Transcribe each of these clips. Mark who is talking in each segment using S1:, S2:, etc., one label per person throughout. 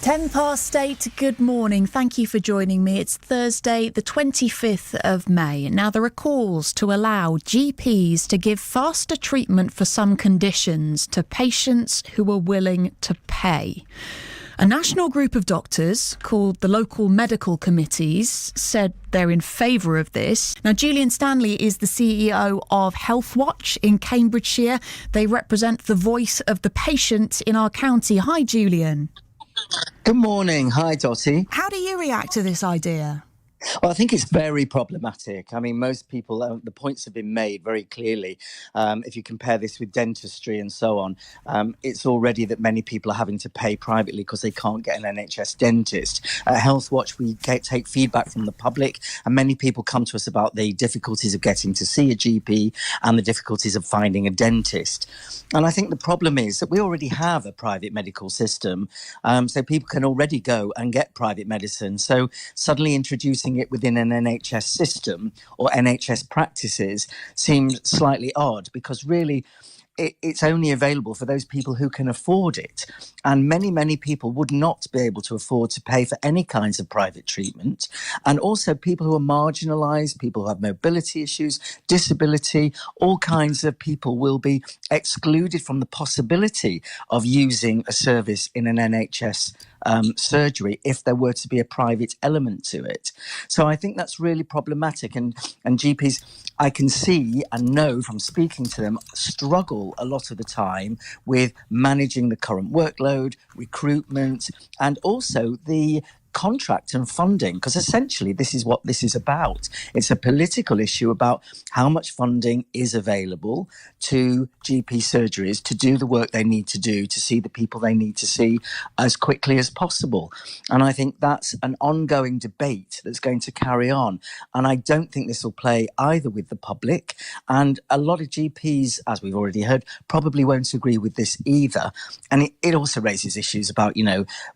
S1: 8:10, good morning. Thank you for joining me. It's Thursday, the 25th of May. Now, there are calls to allow GPs to give faster treatment for some conditions to patients who are willing to pay. A national group of doctors, called the Local Medical Committees, said they're in favour of this. Now, Julian Stanley is the CEO of Healthwatch in Cambridgeshire. They represent the voice of the patient in our county. Hi, Julian.
S2: Good morning. Hi, Dottie.
S1: How do you react to this idea?
S2: Well, I think it's very problematic. I mean, most people, the points have been made very clearly. If you compare this with dentistry and so on, it's already that many people are having to pay privately because they can't get an NHS dentist. At Healthwatch, we take feedback from the public, and many people come to us about the difficulties of getting to see a GP and the difficulties of finding a dentist. And I think the problem is that we already have a private medical system, so people can already go and get private medicine. So suddenly introducing it within an NHS system or NHS practices seems slightly odd, because really it's only available for those people who can afford it. And many people would not be able to afford to pay for any kinds of private treatment. And also people who are marginalised, people who have mobility issues, disability, all kinds of people will be excluded from the possibility of using a service in an NHS surgery if there were to be a private element to it. So I think that's really problematic. And GPs, I can see and know from speaking to them, struggle a lot of the time with managing the current workload, recruitment, and also the contract and funding, because essentially this is what this is about. It's a political issue about how much funding is available to GP surgeries to do the work they need to do to see the people they need to see as quickly as possible. And I think that's an ongoing debate that's going to carry on. And I don't think this will play either with the public, and a lot of GPs, as we've already heard, probably won't agree with this either. And it also raises issues about,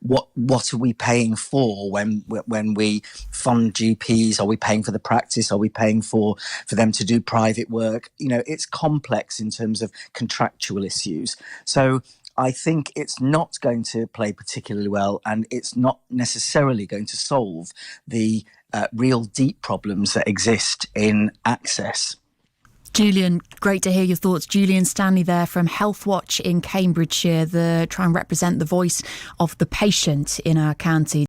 S2: what are we paying for when we fund GPs? Are we paying for the practice? Are we paying for them to do private work? It's complex in terms of contractual issues. So I think it's not going to play particularly well, and it's not necessarily going to solve the real deep problems that exist in access.
S1: Julian, great to hear your thoughts. Julian Stanley there from Healthwatch in Cambridgeshire, try and represent the voice of the patient in our county.